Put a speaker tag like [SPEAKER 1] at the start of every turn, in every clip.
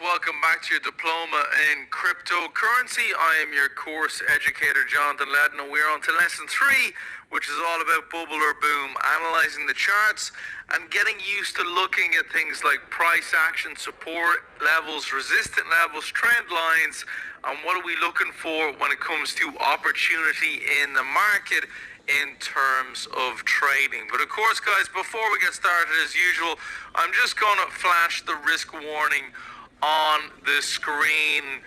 [SPEAKER 1] welcome back to your diploma in cryptocurrency. I am your course educator, Jonathan Ledden, and we're on to lesson 3, which is all about bubble or boom, analyzing the charts and getting used to looking at things like price action, support levels, resistant levels, trend lines, and what are we looking for when it comes to opportunity in the market in terms of trading. But of course, guys, before we get started, as usual, I'm just going to flash the risk warning on the screen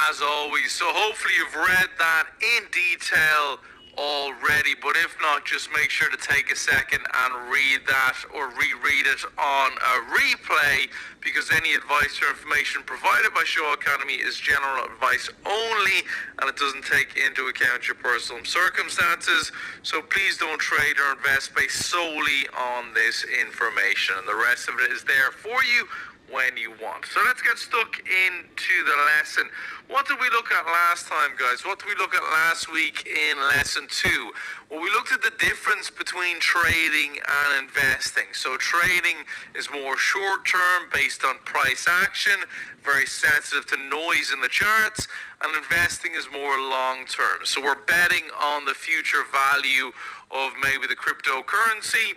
[SPEAKER 1] as always. So hopefully you've read that in detail already, but if not, just make sure to take a second and read that or reread it on a replay, because any advice or information provided by Show Academy is general advice only, and it doesn't take into account your personal circumstances. So please don't trade or invest based solely on this information, and the rest of it is there for you when you want. So let's get stuck into the lesson. What did we look at last time, guys? What did we look at last week in lesson 2? Well, we looked at the difference between trading and investing. So trading is more short-term, based on price action, very sensitive to noise in the charts, and investing is more long-term. So we're betting on the future value of maybe the cryptocurrency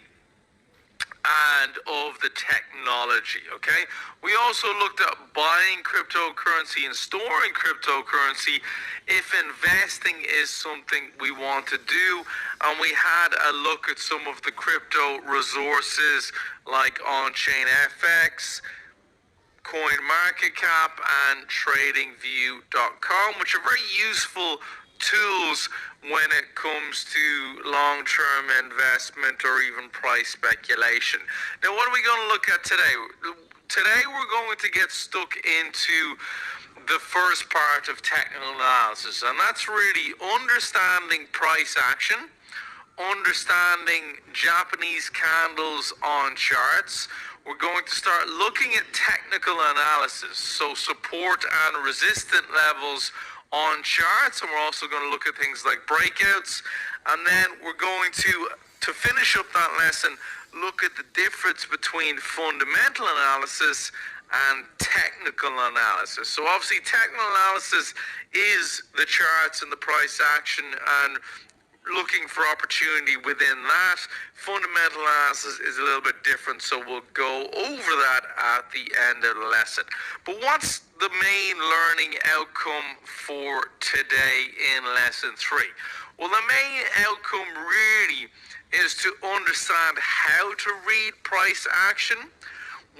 [SPEAKER 1] and of the technology, okay? We also looked at buying cryptocurrency and storing cryptocurrency if investing is something we want to do, and we had a look at some of the crypto resources like on-chain FX, CoinMarketCap, and TradingView.com, which are very useful tools when it comes to long-term investment or even price speculation. Now, what are we going to look at today? Today we're going to get stuck into the first part of technical analysis, and that's really understanding price action, understanding Japanese candles on charts. We're going to start looking at technical analysis, so support and resistant levels on charts, and we're also going to look at things like breakouts, and then we're going to finish up that lesson, look at the difference between fundamental analysis and technical analysis. So obviously technical analysis is the charts and the price action and looking for opportunity within that. Fundamental analysis is a little bit different, so we'll go over that at the end of the lesson. But what's the main learning outcome for today in lesson 3? Well, the main outcome really is to understand how to read price action,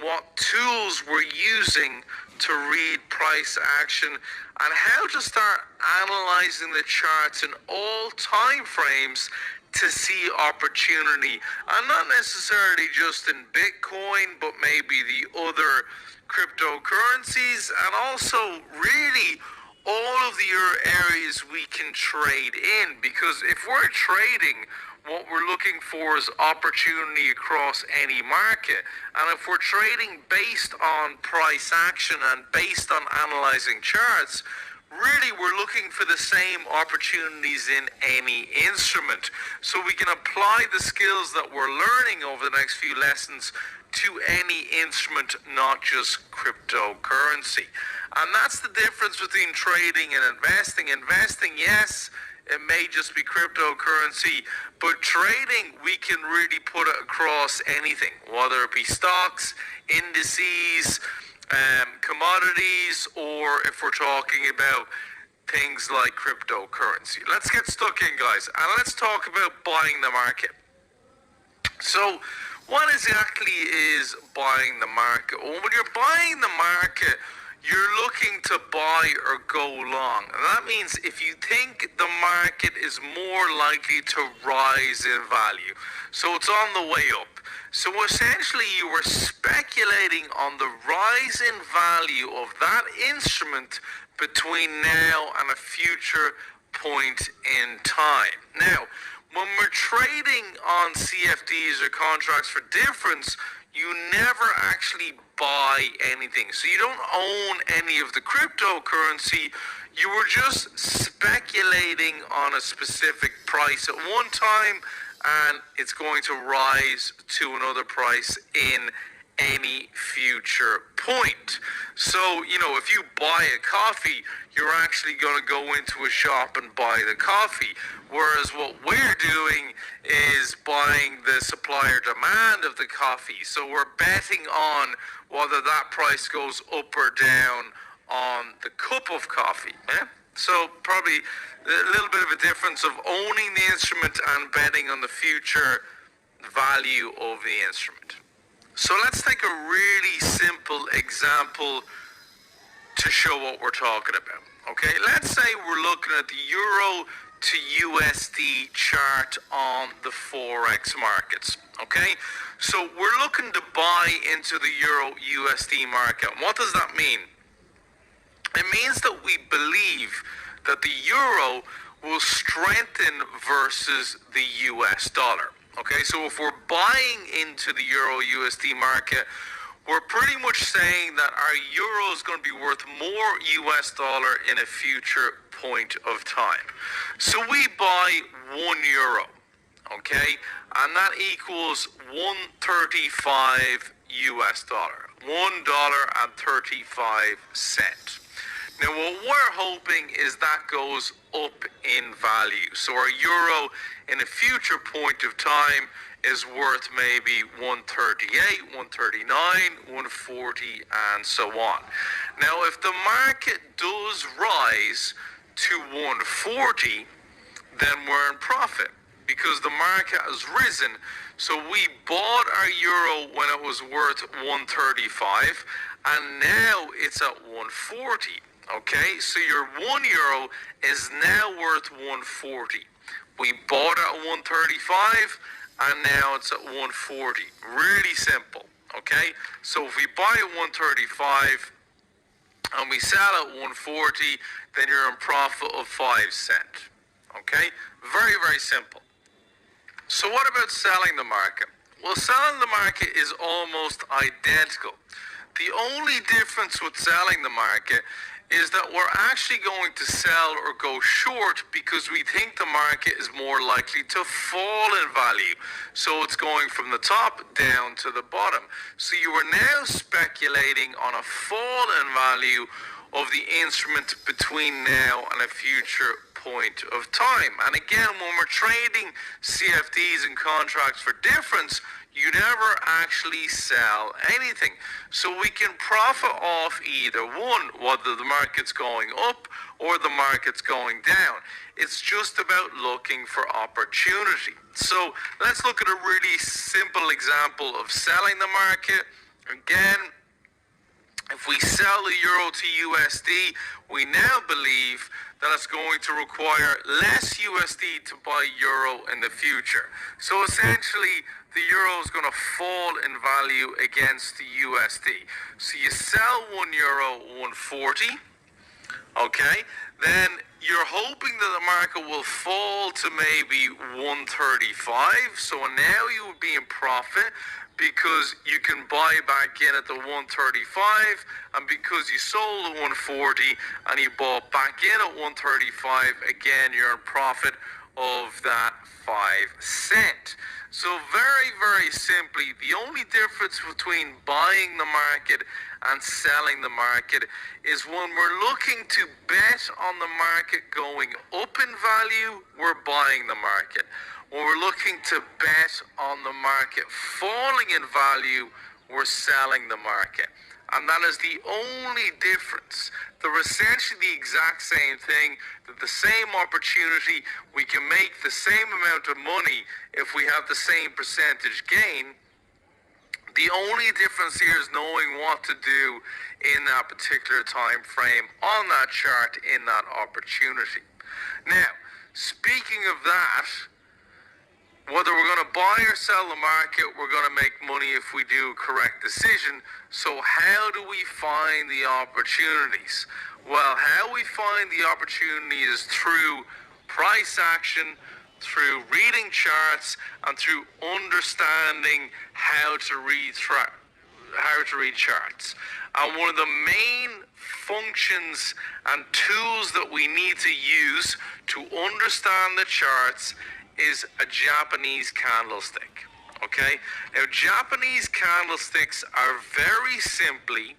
[SPEAKER 1] what tools we're using to read price action, and how to start analyzing the charts in all time frames to see opportunity, and not necessarily just in Bitcoin, but maybe the other cryptocurrencies, and also really all of the other areas we can trade in. Because if we're trading, what we're looking for is opportunity across any market. And if we're trading based on price action and based on analyzing charts, really we're looking for the same opportunities in any instrument. So we can apply the skills that we're learning over the next few lessons to any instrument, not just cryptocurrency. And that's the difference between trading and investing. Investing, yes, it may just be cryptocurrency, but trading, we can really put it across anything, whether it be stocks, indices, commodities, or if we're talking about things like cryptocurrency. Let's get stuck in, guys, and let's talk about buying the market. So what exactly is buying the market? Well, when you're buying the market, you're looking to buy or go long. And that means if you think the market is more likely to rise in value, so it's on the way up. So essentially you are speculating on the rise in value of that instrument between now and a future point in time. Now, when we're trading on CFDs or contracts for difference, you never actually buy anything. So you don't own any of the cryptocurrency. You were just speculating on a specific price at one time, and it's going to rise to another price in any future point. So, if you buy a coffee, you're actually going to go into a shop and buy the coffee. Whereas what we're doing is buying the supplier demand of the coffee. So we're betting on whether that price goes up or down on the cup of coffee. Yeah? So probably a little bit of a difference of owning the instrument and betting on the future value of the instrument. So let's take a really simple example to show what we're talking about. Okay, let's say we're looking at the Euro to USD chart on the Forex markets. Okay, so we're looking to buy into the Euro USD market. What does that mean? It means that we believe that the Euro will strengthen versus the US dollar. Okay, so if we're buying into the Euro USD market, we're pretty much saying that our Euro is going to be worth more US dollar in a future point of time. So we buy €1, okay, and that equals 135 US dollar, $1.35. Now what we're hoping is that goes up in value. So our Euro in a future point of time is worth maybe 138, 139, 140, and so on. Now if the market does rise to 140, then we're in profit because the market has risen. So we bought our Euro when it was worth 135, and now it's at 140. Okay, so your €1 is now worth 140. We bought it at 135, and now it's at 140. Really simple. Okay, so if we buy at 135 and we sell at 140, then you're in profit of 5 cents. Okay, very, very simple. So what about selling the market? Well, selling the market is almost identical. The only difference with selling the market is that we're actually going to sell or go short because we think the market is more likely to fall in value. So it's going from the top down to the bottom. So you are now speculating on a fall in value of the instrument between now and a future point of time. And again, when we're trading CFDs and contracts for difference, you never actually sell anything. So we can profit off either one, whether the market's going up or the market's going down. It's just about looking for opportunity. So let's look at a really simple example of selling the market. Again, if we sell the Euro to USD, we now believe that it's going to require less USD to buy Euro in the future. So essentially, the Euro is going to fall in value against the USD. So you sell €1, 140, okay? Then you're hoping that the market will fall to maybe 135. So now you would be in profit because you can buy back in at the 135, and because you sold at 140 and you bought back in at 135, again you're in profit of that 5 cents. So very, very simply, the only difference between buying the market and selling the market is when we're looking to bet on the market going up in value, we're buying the market. When we're looking to bet on the market falling in value, we're selling the market. And that is the only difference. They're essentially the exact same thing, that the same opportunity, we can make the same amount of money if we have the same percentage gain. The only difference here is knowing what to do in that particular time frame, on that chart, in that opportunity. Now, speaking of that, whether we're going to buy or sell the market, we're going to make money if we do a correct decision. So how do we find the opportunities? Well, how we find the opportunity is through price action, through reading charts, and through understanding how to read charts. And one of the main functions and tools that we need to use to understand the charts is a Japanese candlestick. Okay? Now, Japanese candlesticks are very simply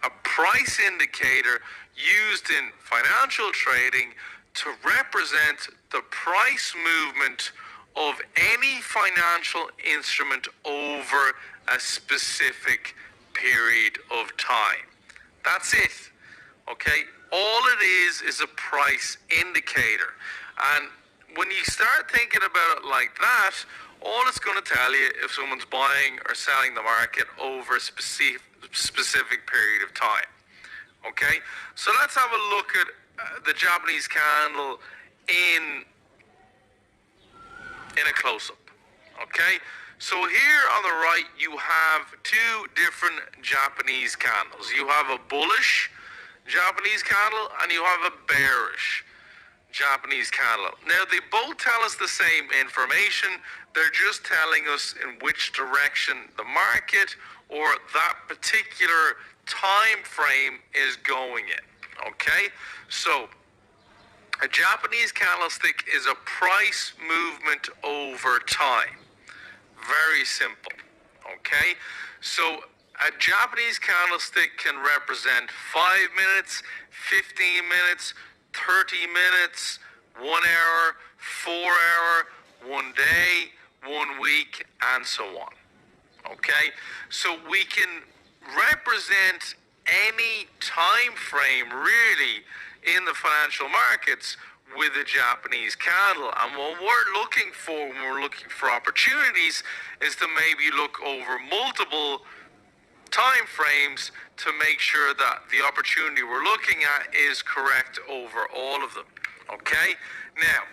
[SPEAKER 1] a price indicator used in financial trading to represent the price movement of any financial instrument over a specific period of time. That's it. Okay? All it is a price indicator. And when you start thinking about it like that, all it's going to tell you if someone's buying or selling the market over a specific period of time. Okay? So let's have a look at the Japanese candle in a close-up. Okay? So here on the right, you have two different Japanese candles. You have a bullish Japanese candle and you have a bearish Japanese candle. Now, they both tell us the same information. They're just telling us in which direction the market or that particular time frame is going in. Okay? So, a Japanese candlestick is a price movement over time. Very simple. Okay? So, a Japanese candlestick can represent 5 minutes, 15 minutes, 30 minutes, 1 hour, 4 hour, 1 day, 1 week, and so on. Okay? So we can represent any time frame really in the financial markets with a Japanese candle. And what we're looking for when we're looking for opportunities is to maybe look over multiple time frames to make sure that the opportunity we're looking at is correct over all of them. Okay? Now,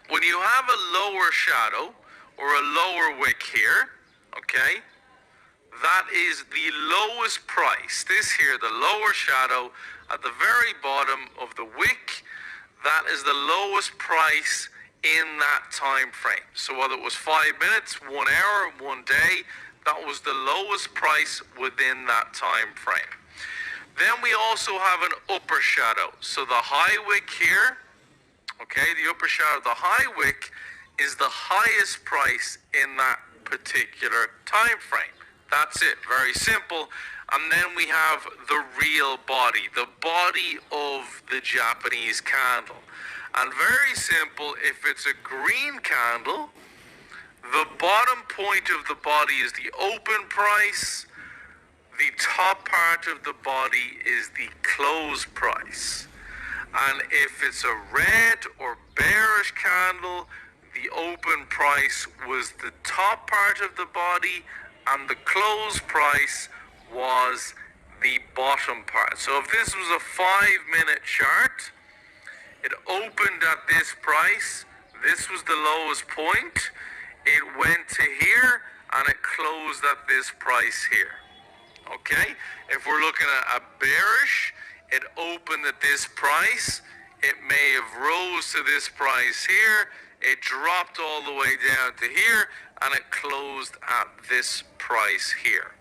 [SPEAKER 1] when you have a lower shadow or a lower wick here, okay, that is the lowest price. This here, the lower shadow at the very bottom of the wick, that is the lowest price in that time frame. So whether it was 5 minutes, 1 hour, 1 day, that was the lowest price within that time frame. Then we also have an upper shadow. So the high wick here, okay, the upper shadow, the high wick is the highest price in that particular time frame. That's it, very simple. And then we have the real body, the body of the Japanese candle. And very simple, if it's a green candle, the bottom point of the body is the open price. The top part of the body is the close price. And if it's a red or bearish candle, the open price was the top part of the body and the close price was the bottom part. So if this was a 5-minute chart, it opened at this price. This was the lowest point. It went to here and it closed at this price here. Okay? If we're looking at a bearish, it opened at this price. It may have rose to this price here. It dropped all the way down to here and it closed at this price here.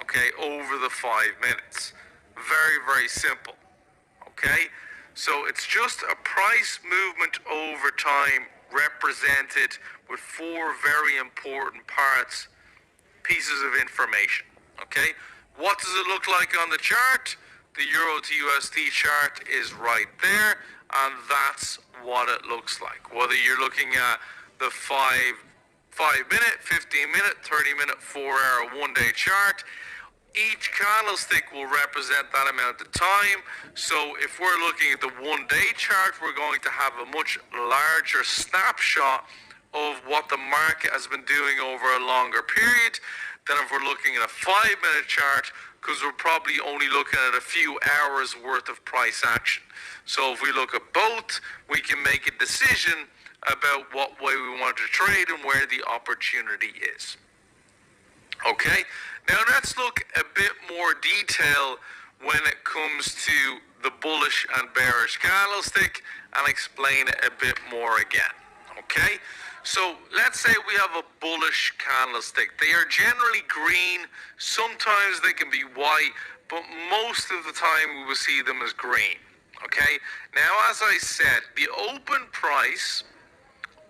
[SPEAKER 1] Okay? Over the 5 minutes. Very, very simple. Okay? So it's just a price movement over time represented with 4 very important parts, pieces of information. Okay? What does it look like on the chart? The Euro to USD chart is right there, and that's what it looks like. Whether you're looking at the 5-minute, 15-minute, 30-minute, 4-hour, 1-day chart, each candlestick will represent that amount of time. So if we're looking at the 1-day chart, we're going to have a much larger snapshot of what the market has been doing over a longer period than if we're looking at a 5-minute chart, because we're probably only looking at a few hours worth of price action. So if we look at both, we can make a decision about what way we want to trade and where the opportunity is. Okay, now let's look a bit more detail when it comes to the bullish and bearish candlestick and explain it a bit more again. Okay, so let's say we have a bullish candlestick. They are generally green. Sometimes they can be white, but most of the time we will see them as green. Okay, now as I said, the open price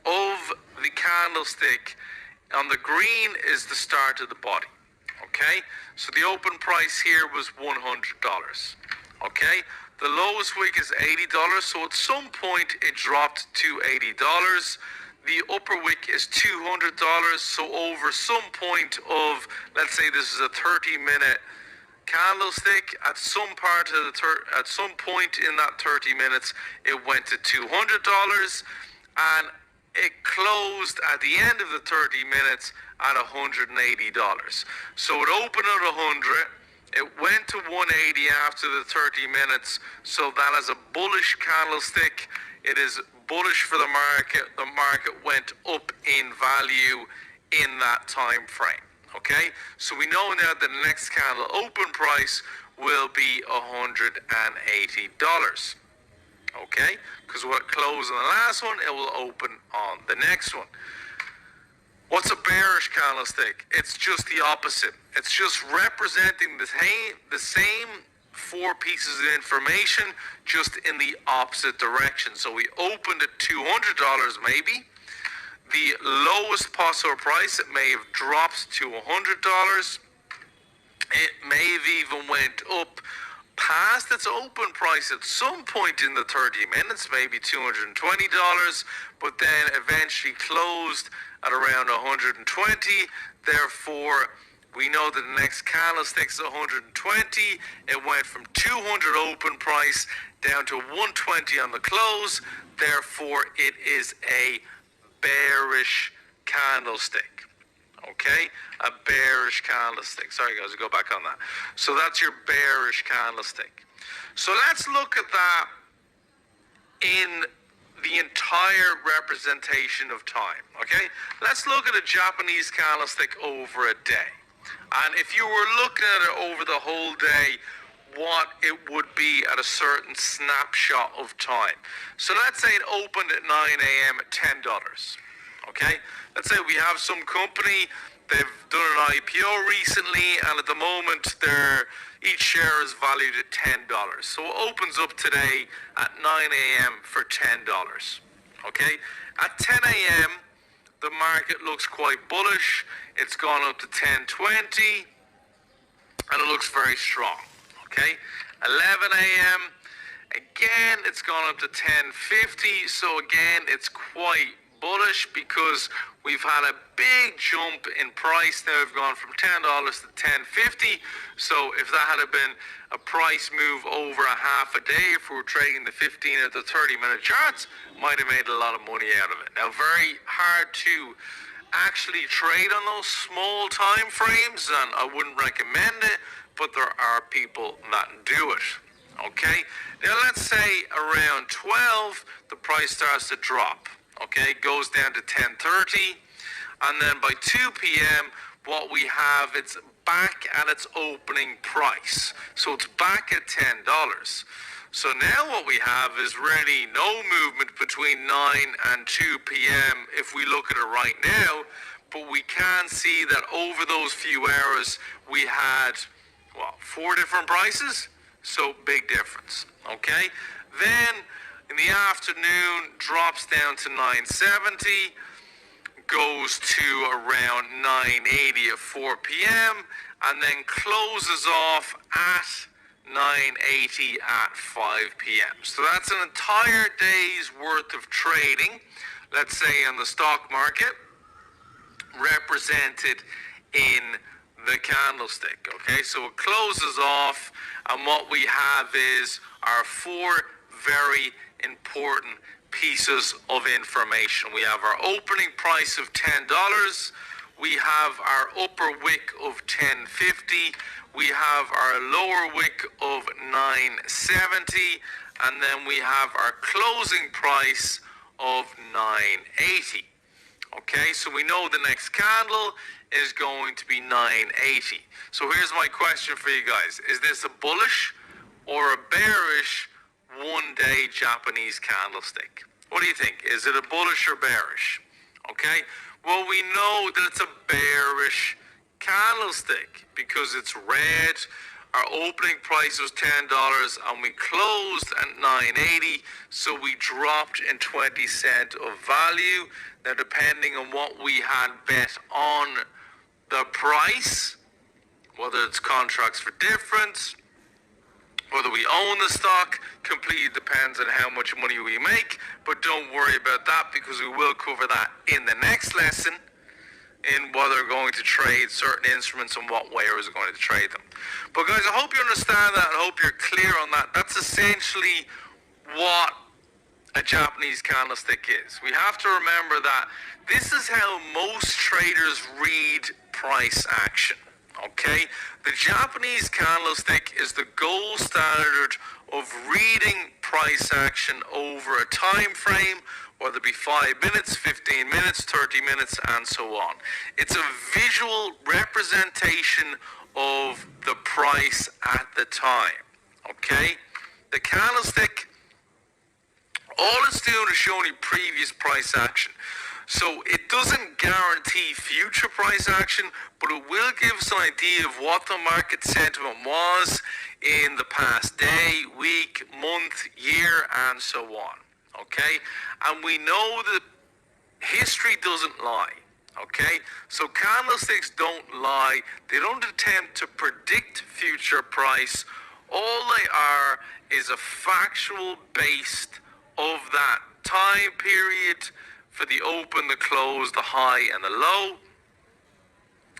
[SPEAKER 1] of the candlestick On the green is the start of the body. Okay, so the open price here was $100. Okay, the lowest wick is $80, so at some point it dropped to $80. The upper wick is $200, so over some point of, let's say this is a 30-minute candlestick, at some point in that 30 minutes, it went to $200, and it closed at the end of the 30 minutes at $180. So it opened at 100. It went to 180 after the 30 minutes. So that is a bullish candlestick. It is bullish for the market. The market went up in value in that time frame. Okay, so we know now that the next candle open price will be $180. Okay, because what closed on the last one, it will open on the next one. What's a bearish candlestick? It's just the opposite. It's just representing the same four pieces of information, just in the opposite direction. So we opened at $200 maybe. The lowest possible price, it may have dropped to $100. It may have even went up past its open price at some point in the 30 minutes, maybe $220, but then eventually closed at around 120. Therefore, we know that the next candlestick is 120. It went from 200 open price down to 120 on the close. Therefore, it is a bearish candlestick. Okay, a bearish candlestick. Sorry guys, I'll go back on that. So that's your bearish candlestick. So let's look at that in the entire representation of time. Okay, let's look at a Japanese candlestick over a day. And if you were looking at it over the whole day, what it would be at a certain snapshot of time. So let's say it opened at 9 a.m. at $10. Okay, let's say we have some company, they've done an IPO recently, and at the moment each share is valued at $10. So it opens up today at 9 a.m. for $10. Okay, at 10 a.m. the market looks quite bullish. It's gone up to 10.20, and it looks very strong. Okay, 11 a.m. again, it's gone up to 10.50. So again, it's quite bullish because we've had a big jump in price. Now we've gone from $10 to $10.50. So if that had been a price move over a half a day, if we were trading the 15 or the 30-minute charts, might have made a lot of money out of it. Now, very hard to actually trade on those small time frames, and I wouldn't recommend it, but there are people that do it. Okay, now let's say around 12 the price starts to drop. Okay, it goes down to 10.30, and then by 2 p.m. what we have, it's back at its opening price. So it's back at $10. So now what we have is really no movement between 9 and 2 p.m. if we look at it right now, but we can see that over those few hours we had, well, 4 different prices, so big difference. Okay, then in the afternoon drops down to 970, goes to around 980 at 4 p.m. and then closes off at 980 at 5 p.m. So that's an entire day's worth of trading, let's say in the stock market, represented in the candlestick. Okay, so it closes off, and what we have is our 4 very important pieces of information. We have our opening price of $10. We have our upper wick of 10.50. We have our lower wick of 9.70, and then we have our closing price of 9.80. Okay, so we know the next candle is going to be 9.80. So here's my question for you guys. Is this a bullish or a bearish one-day Japanese candlestick? What do you think? Is it a bullish or bearish? Okay, well, we know that it's a bearish candlestick because it's red. Our opening price was $10 and we closed at $9.80, so we dropped in 20 cents of value. Now, depending on what we had bet on the price, whether it's contracts for difference, whether we own the stock, completely depends on how much money we make. But don't worry about that, because we will cover that in the next lesson, in whether we're going to trade certain instruments and what way we're going to trade them. But guys, I hope you understand that and I hope you're clear on that. That's essentially what a Japanese candlestick is. We have to remember that this is how most traders read price action. Okay? The Japanese candlestick is the gold standard of reading price action over a time frame, whether it be 5 minutes, 15 minutes, 30 minutes, and so on. It's a visual representation of the price at the time. Okay? The candlestick, all it's doing is showing you previous price action. So it doesn't guarantee future price action, but it will give us an idea of what the market sentiment was in the past day, week, month, year, and so on. Okay? And we know that history doesn't lie. Okay? So candlesticks don't lie. They don't attempt to predict future price. All they are is a factual based of that time period for the open, the close, the high, and the low.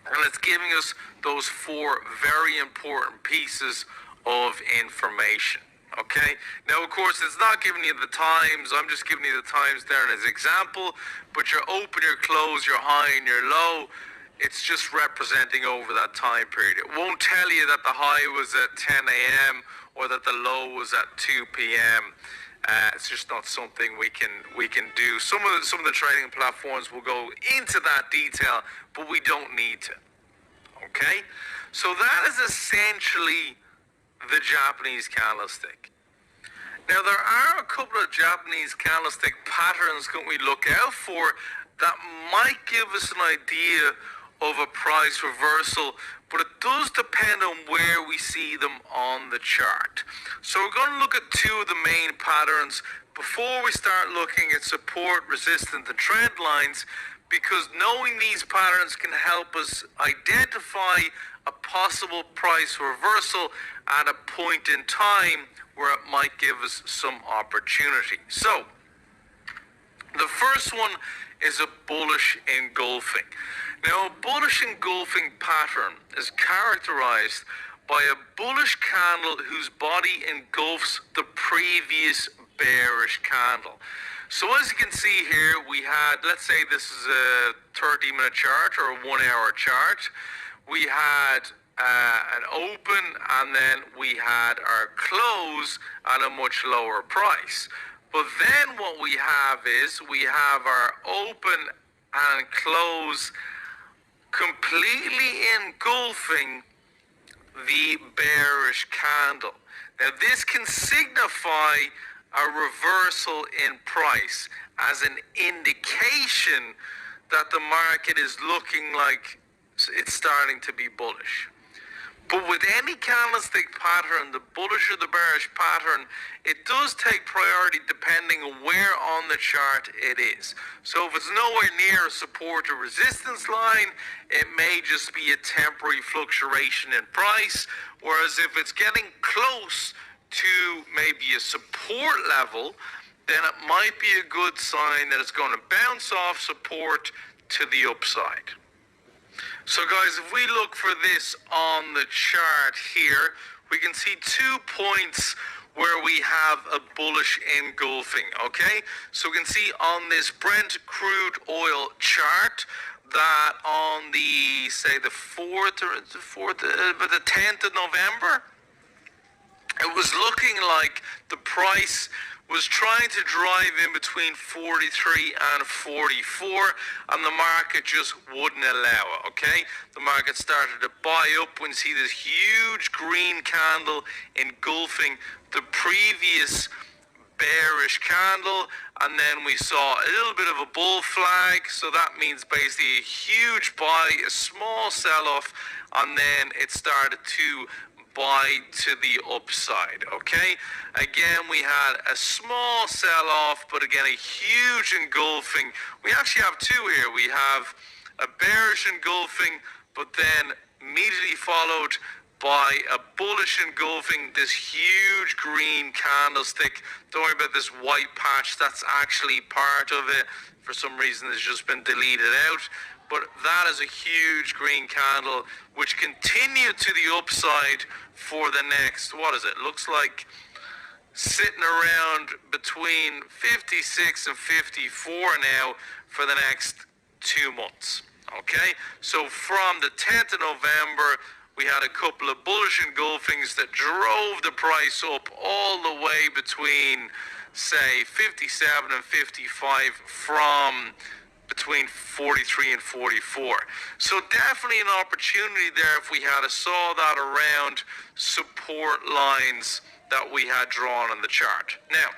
[SPEAKER 1] And it's giving us those 4 very important pieces of information. Okay? Now, of course, it's not giving you the times. I'm just giving you the times there as an example. But your open, your close, your high, and your low, it's just representing over that time period. It won't tell you that the high was at 10 a.m. or that the low was at 2 p.m. It's just not something we can do. Some of the trading platforms will go into that detail, but we don't need to. Okay? So that is essentially the Japanese candlestick. Now, there are a couple of Japanese candlestick patterns that we look out for that might give us an idea of a price reversal, but it does depend on where we see them on the chart. So we're going to look at 2 of the main patterns before we start looking at support, resistance, and trend lines, because knowing these patterns can help us identify a possible price reversal at a point in time where it might give us some opportunity. So the first one is a bullish engulfing. Now, a bullish engulfing pattern is characterized by a bullish candle whose body engulfs the previous bearish candle. So as you can see here, we had, let's say this is a 30-minute chart or a 1-hour chart. We had an open, and then we had our close at a much lower price. But then what we have is we have our open and close completely engulfing the bearish candle. Now this can signify a reversal in price as an indication that the market is looking like it's starting to be bullish. But with any candlestick pattern, the bullish or the bearish pattern, it does take priority depending on where on the chart it is. So if it's nowhere near a support or resistance line, it may just be a temporary fluctuation in price. Whereas if it's getting close to maybe a support level, then it might be a good sign that it's going to bounce off support to the upside. So guys, if we look for this on the chart here, we can see 2 points where we have a bullish engulfing, okay? So we can see on this Brent crude oil chart that on the, say the 4th or but the 10th of November, it was looking like the price was trying to drive in between 43 and 44, and the market just wouldn't allow it, okay? The market started to buy up when you see this huge green candle engulfing the previous bearish candle, and then we saw a little bit of a bull flag, so that means basically a huge buy, a small sell-off, and then it started to buy to the upside, okay? Again, we had a small sell-off, but again, a huge engulfing. We actually have two here. We have a bearish engulfing, but then immediately followed by a bullish engulfing, this huge green candlestick. Don't worry about this white patch, that's actually part of it. For some reason it's just been deleted out, but that is a huge green candle which continued to the upside for the next, what is it, looks like sitting around between 56 and 54 now for the next 2 months. Okay, so from the 10th of November, we had a couple of bullish engulfings that drove the price up all the way between, say, 57 and 55 from between 43 and 44. So definitely an opportunity there if we had saw that around support lines that we had drawn on the chart. Now,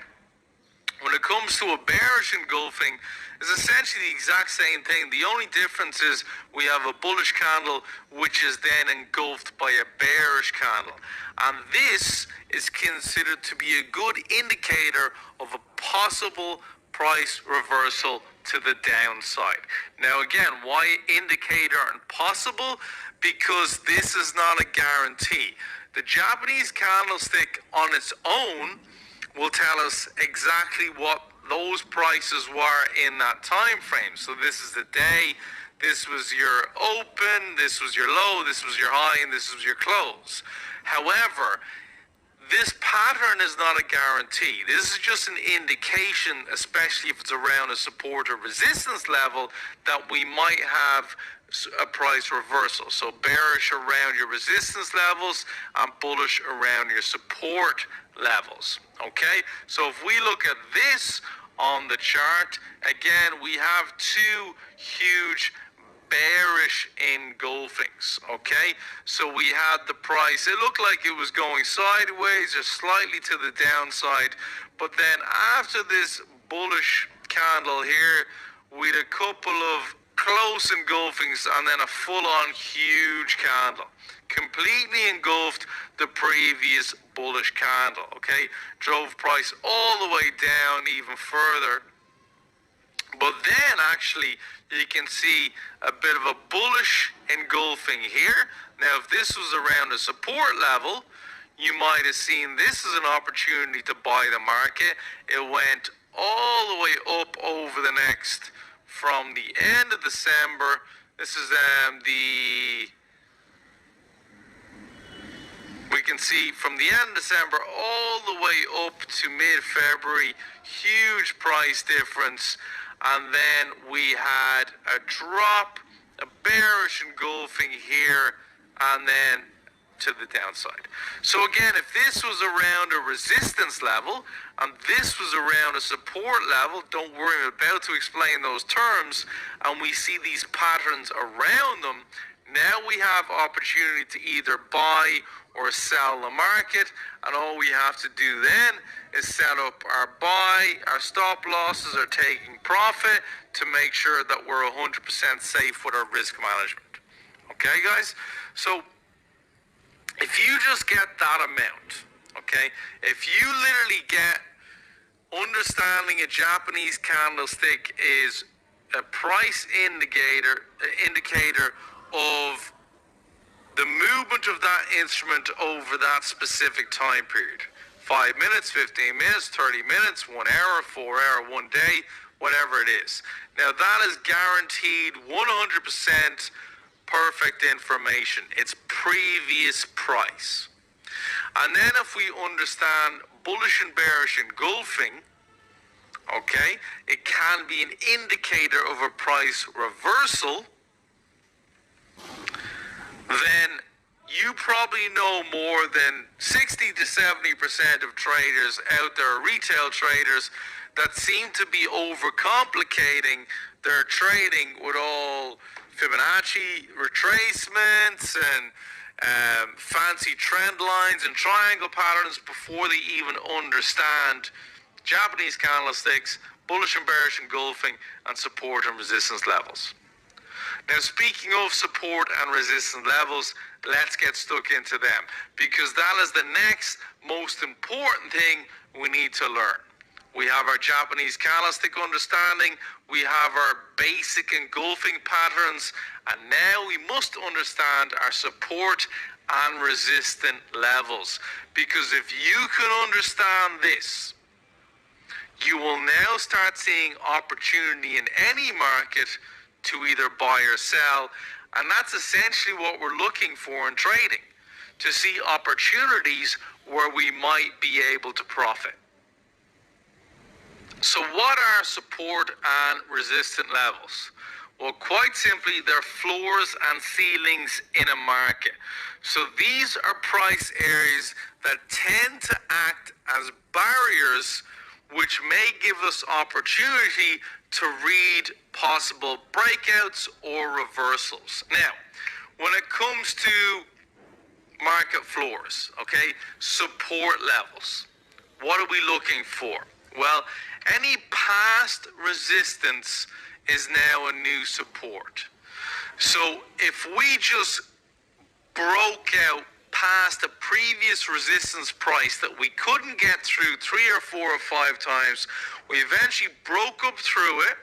[SPEAKER 1] when it comes to a bearish engulfing, it's essentially the exact same thing. The only difference is we have a bullish candle which is then engulfed by a bearish candle. And this is considered to be a good indicator of a possible price reversal to the downside. Now again, why indicator and possible? Because this is not a guarantee. The Japanese candlestick on its own will tell us exactly what those prices were in that time frame. So this is the day, this was your open, this was your low, this was your high, and this was your close. However, this pattern is not a guarantee. This is just an indication, especially if it's around a support or resistance level, that we might have a price reversal. So bearish around your resistance levels and bullish around your support levels. Okay, so if we look at this on the chart, again, we have two huge bearish engulfings. Okay, so we had the price, it looked like it was going sideways or slightly to the downside, but then after this bullish candle here, we had a couple of close engulfings and then a full-on huge candle, completely engulfed the previous bullish candle. Okay, drove price all the way down even further. But then actually you can see a bit of a bullish engulfing here. Now if this was around a support level, you might have seen this as an opportunity to buy the market. It went all the way up over the next, from the end of December, this is we can see from the end of December all the way up to mid-February, huge price difference. And then we had a drop, a bearish engulfing here, and then to the downside. So again, if this was around a resistance level and this was around a support level, don't worry, I'm about to explain those terms, and we see these patterns around them, now we have opportunity to either buy or sell the market, and all we have to do then is set up our buy, our stop losses, our taking profit to make sure that we're 100% safe with our risk management. Okay, guys? So if you just get that amount, okay, if you literally get understanding a Japanese candlestick is a price indicator of the movement of that instrument over that specific time period. 5 minutes, 15 minutes, 30 minutes, 1 hour, 4 hour, 1 day, whatever it is. Now that is guaranteed 100% perfect information. It's previous price. And then if we understand bullish and bearish engulfing, okay, it can be an indicator of a price reversal. Then you probably know more than 60 to 70% of traders out there, retail traders, that seem to be overcomplicating their trading with all Fibonacci retracements and fancy trend lines and triangle patterns before they even understand Japanese candlesticks, bullish and bearish engulfing, and support and resistance levels. Now, speaking of support and resistance levels, let's get stuck into them, because that is the next most important thing we need to learn. We have our Japanese candlestick understanding, we have our basic engulfing patterns, and now we must understand our support and resistance levels. Because if you can understand this, you will now start seeing opportunity in any market to either buy or sell. And that's essentially what we're looking for in trading, to see opportunities where we might be able to profit. So what are support and resistance levels? Well, quite simply, they're floors and ceilings in a market. So these are price areas that tend to act as barriers, which may give us opportunity to read possible breakouts or reversals. Now, when it comes to market floors, okay, support levels, what are we looking for? Well, any past resistance is now a new support. So if we just broke out past a previous resistance price that we couldn't get through 3 or 4 or 5 times, we eventually broke up through it,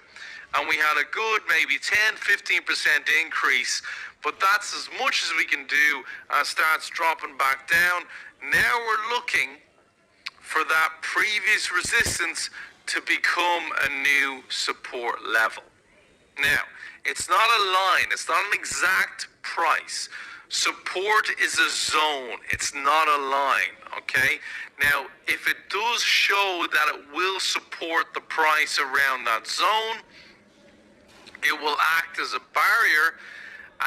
[SPEAKER 1] and we had a good maybe 10-15% increase, but that's as much as we can do, and starts dropping back down. Now we're looking for that previous resistance to become a new support level. Now, it's not a line, it's not an exact price. Support is a zone, it's not a line, okay? Now, if it does show that it will support the price around that zone, it will act as a barrier,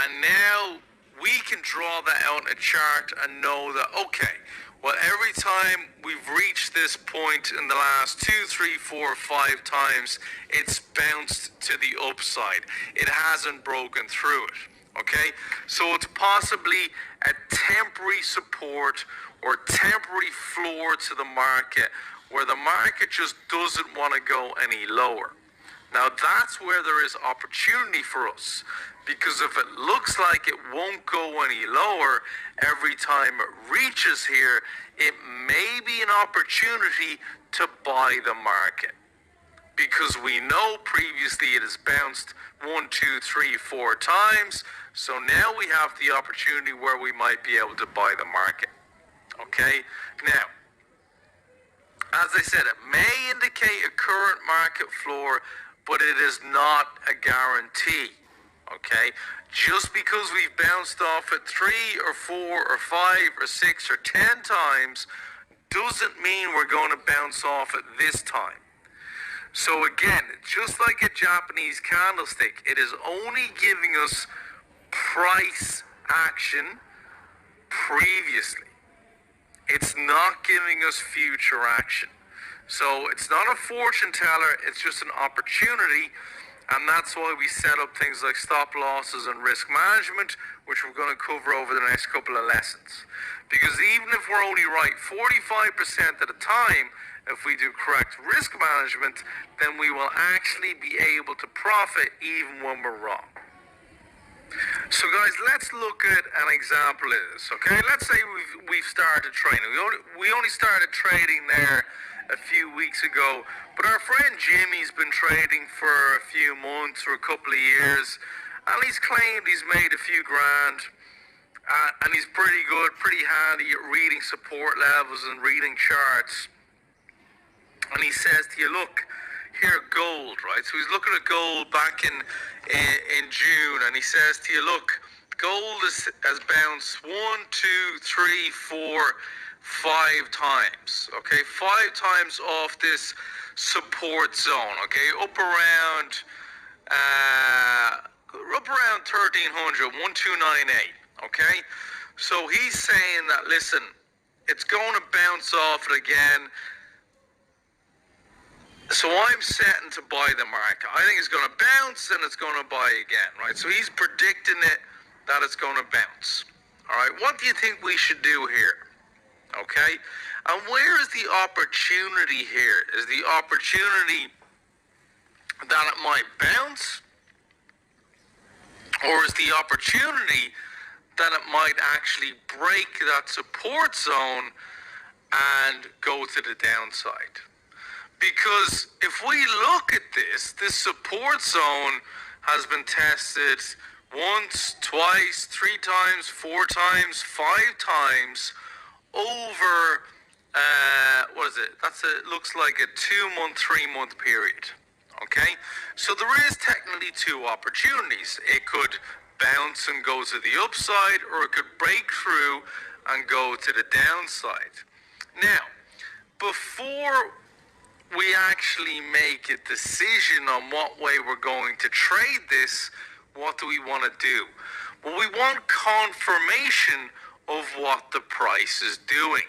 [SPEAKER 1] and now we can draw that out in a chart and know that, okay, well, every time we've reached this point in the last 2, 3, 4, 5 times, it's bounced to the upside. It hasn't broken through it, okay? So it's possibly a temporary support or temporary floor to the market, where the market just doesn't want to go any lower. Now, that's where there is opportunity for us, because if it looks like it won't go any lower every time it reaches here, it may be an opportunity to buy the market, because we know previously it has bounced 1, 2, 3, 4 times. So now we have the opportunity where we might be able to buy the market. Okay? Now, as I said, it may indicate a current market floor, but it is not a guarantee. Okay? Just because we've bounced off it 3 or 4 or 5 or 6 or 10 times doesn't mean we're going to bounce off it this time. So again, just like a Japanese candlestick, it is only giving us price action previously. It's not giving us future action. So it's not a fortune teller, it's just an opportunity. And that's why we set up things like stop losses and risk management, which we're going to cover over the next couple of lessons. Because even if we're only right 45% of the time, if we do correct risk management, then we will actually be able to profit even when we're wrong. So guys, let's look at an example of this, okay? Let's say we've started trading. We only started trading there a few weeks ago, but our friend Jimmy's been trading for a few months or a couple of years, and he's claimed he's made a few grand, and he's pretty good, pretty handy at reading support levels and reading charts. And he says to you, look, here, gold, right? So he's looking at gold back in June, and he says to you, look, gold has bounced 1, 2, 3, 4, 5 times, okay? 5 times off this support zone, okay? Up around 1300, 1298, okay? So he's saying that, listen, it's going to bounce off it again. So I'm setting to buy the market. I think it's going to bounce and it's going to buy again, right? So he's predicting it that it's going to bounce. All right, what do you think we should do here? Okay, and where is the opportunity here? Is the opportunity that it might bounce? or is the opportunity that it might actually break that support zone and go to the downside. Because if we look at this support zone has been tested once, twice, 3 times, 4 times, 5 times over, looks like a 2-month, 3-month period. Okay, so there is technically 2 opportunities. It could bounce and go to the upside, or it could break through and go to the downside. Now, before we actually make a decision on what way we're going to trade this, what do we want to do? Well, we want confirmation of what the price is doing.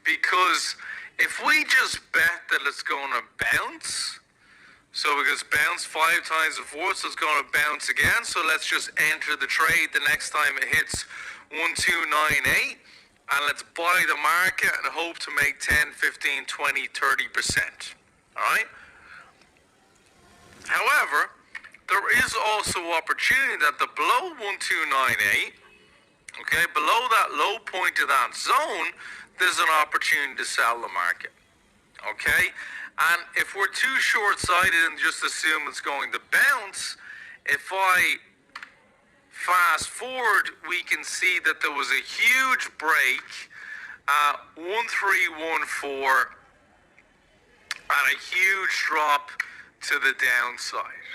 [SPEAKER 1] Because if we just bet that it's going to bounce, so because bounce 5 times before, so it's going to bounce again, so let's just enter the trade the next time it hits 1298, and let's buy the market and hope to make 10, 15, 20, 30%. Alright? However, there is also opportunity that the below 1298, okay, below that low point of that zone, there's an opportunity to sell the market. Okay? And if we're too short-sighted and just assume it's going to bounce, if I fast forward, we can see that there was a huge break at 1314 and a huge drop to the downside.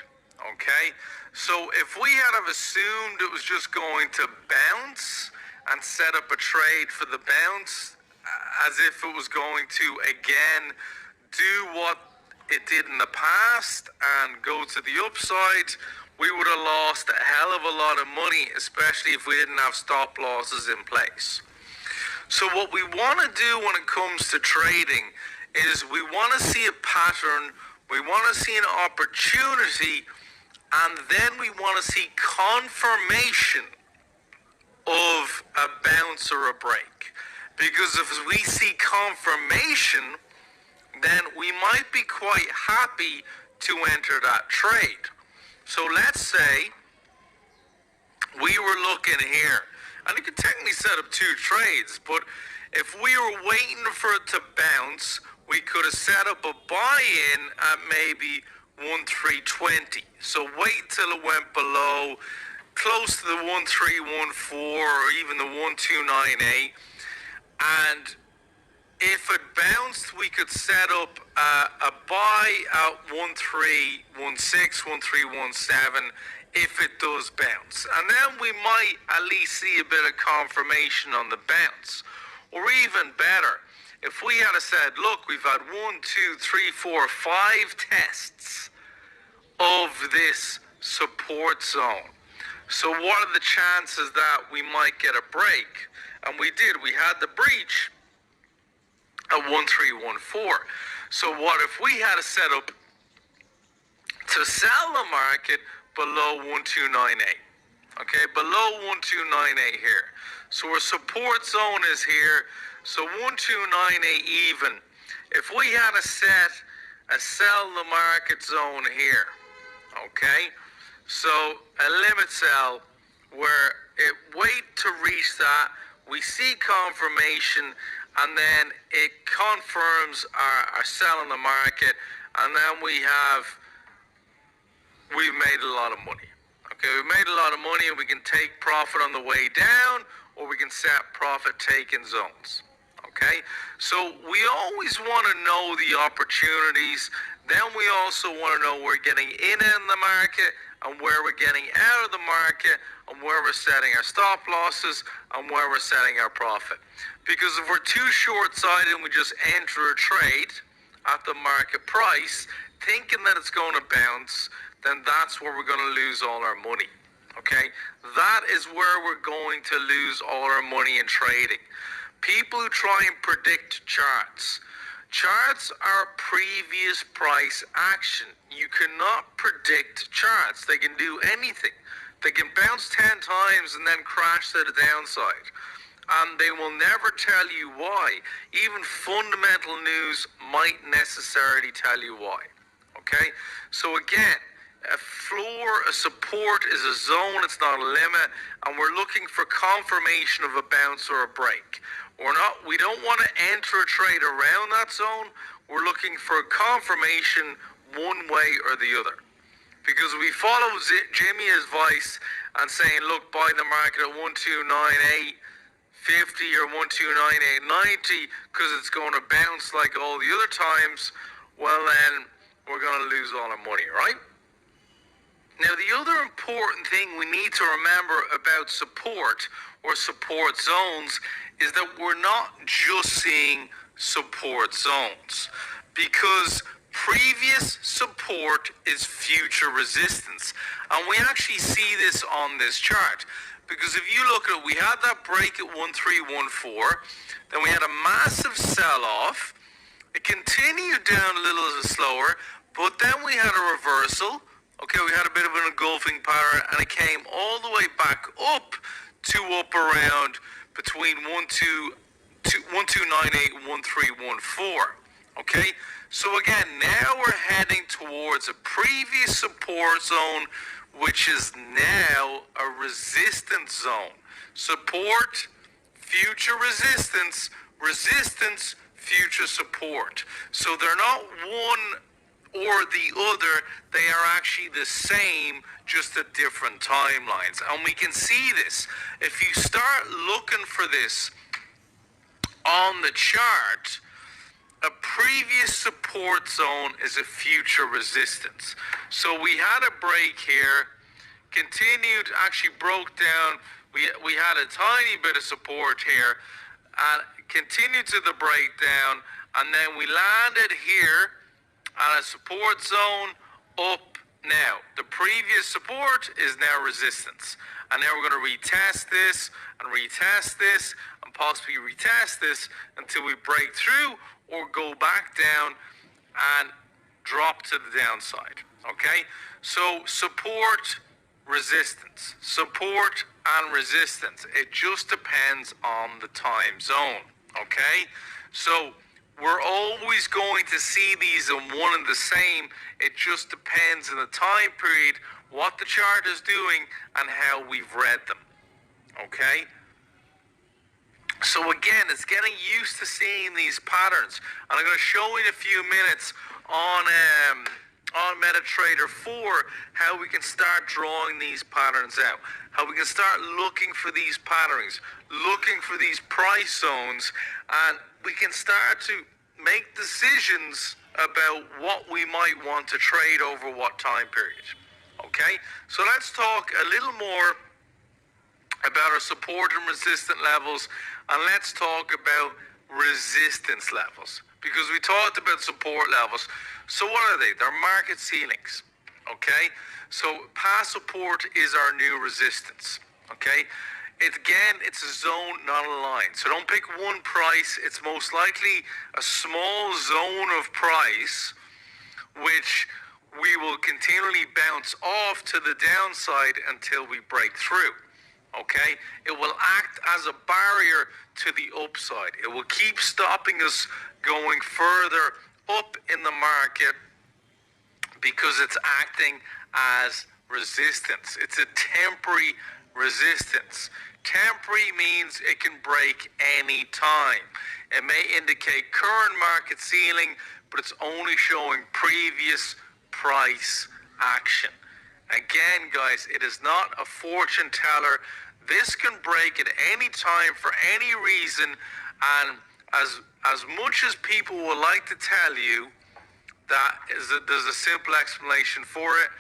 [SPEAKER 1] Okay? So if we had have assumed it was just going to bounce and set up a trade for the bounce as if it was going to again do what it did in the past and go to the upside, we would have lost a hell of a lot of money, especially if we didn't have stop losses in place. So what we want to do when it comes to trading is we want to see a pattern, we want to see an opportunity, and then we want to see confirmation of a bounce or a break. Because if we see confirmation, then we might be quite happy to enter that trade. So let's say we were looking here, and you could technically set up 2 trades, but if we were waiting for it to bounce, we could have set up a buy-in at maybe 1320. So wait till it went below, close to the 1314 or even the 1298, and if it bounced, we could set up a buy at 1316, 1317 if it does bounce. And then we might at least see a bit of confirmation on the bounce. Or even better, if we had said, look, we've had 1, 2, 3, 4, 5 tests of this support zone. So what are the chances that we might get a break? And we did. We had the breach at 1314. So what if we had a setup to sell the market below 1298? Okay, below 1298 here. So our support zone is here. So 1298 even. If we had a sell the market zone here, okay? So a limit sell where it wait to reach that, we see confirmation, and then it confirms our sell in the market, and then we've made a lot of money. Okay, we've made a lot of money, and we can take profit on the way down, or we can set profit taking zones. Okay, so we always want to know the opportunities. Then we also want to know we're getting in the market and where we're getting out of the market and where we're setting our stop losses and where we're setting our profit. Because if we're too short-sighted and we just enter a trade at the market price thinking that it's going to bounce, then that's where we're going to lose all our money. Okay? That is where we're going to lose all our money in trading. People who try and predict charts. Charts are previous price action. You cannot predict charts. They can do anything. They can bounce 10 times and then crash to the downside. And they will never tell you why. Even fundamental news might necessarily tell you why. Okay? So again, A floor, a support is a zone, it's not a limit, and we're looking for confirmation of a bounce or a break. We don't want to enter a trade around that zone. We're looking for confirmation one way or the other. Because we follow Jimmy's advice and saying, look, buy the market at 1298.50 or 1298.90 because it's going to bounce like all the other times, well then we're going to lose all our money, right? Now, the other important thing we need to remember about support or support zones is that we're not just seeing support zones, because previous support is future resistance. And we actually see this on this chart, because if you look at it, we had that break at 1314, then we had a massive sell-off. It continued down a little slower, but then we had a reversal. Okay, we had a bit of an engulfing pattern, and it came all the way back up to up around between 1298 and 1314. Okay, so again, now we're heading towards a previous support zone, which is now a resistance zone. Support, future resistance, resistance, future support. So they're not one or the other, they are actually the same, just at different timelines. And we can see this. If you start looking for this on the chart, a previous support zone is a future resistance. So we had a break here, continued, actually broke down. We had a tiny bit of support here, and continued to the breakdown, and then we landed here on a support zone up now. The previous support is now resistance. And now we're going to retest this and possibly retest this until we break through or go back down and drop to the downside. Okay? So support, resistance. Support and resistance. It just depends on the time zone. Okay? So we're always going to see these in one and the same. It just depends on the time period, what the chart is doing, and how we've read them. Okay? So again, it's getting used to seeing these patterns. And I'm going to show you in a few minutes on MetaTrader 4 how we can start drawing these patterns out. How we can start looking for these patterns, looking for these price zones, and we can start to make decisions about what we might want to trade over what time period. Okay, so let's talk a little more about our support and resistance levels, and let's talk about resistance levels, because we talked about support levels. So what are they? They're market ceilings. Okay, so past support is our new resistance. Okay, it's a zone, not a line. So don't pick one price. It's most likely a small zone of price, which we will continually bounce off to the downside until we break through. Okay? It will act as a barrier to the upside. It will keep stopping us going further up in the market because it's acting as resistance. It's a temporary resistance. Temporary means it can break any time. It may indicate current market ceiling, but it's only showing previous price action. Again, guys, it is not a fortune teller. This can break at any time for any reason, and as much as people would like to tell you that there's a simple explanation for it,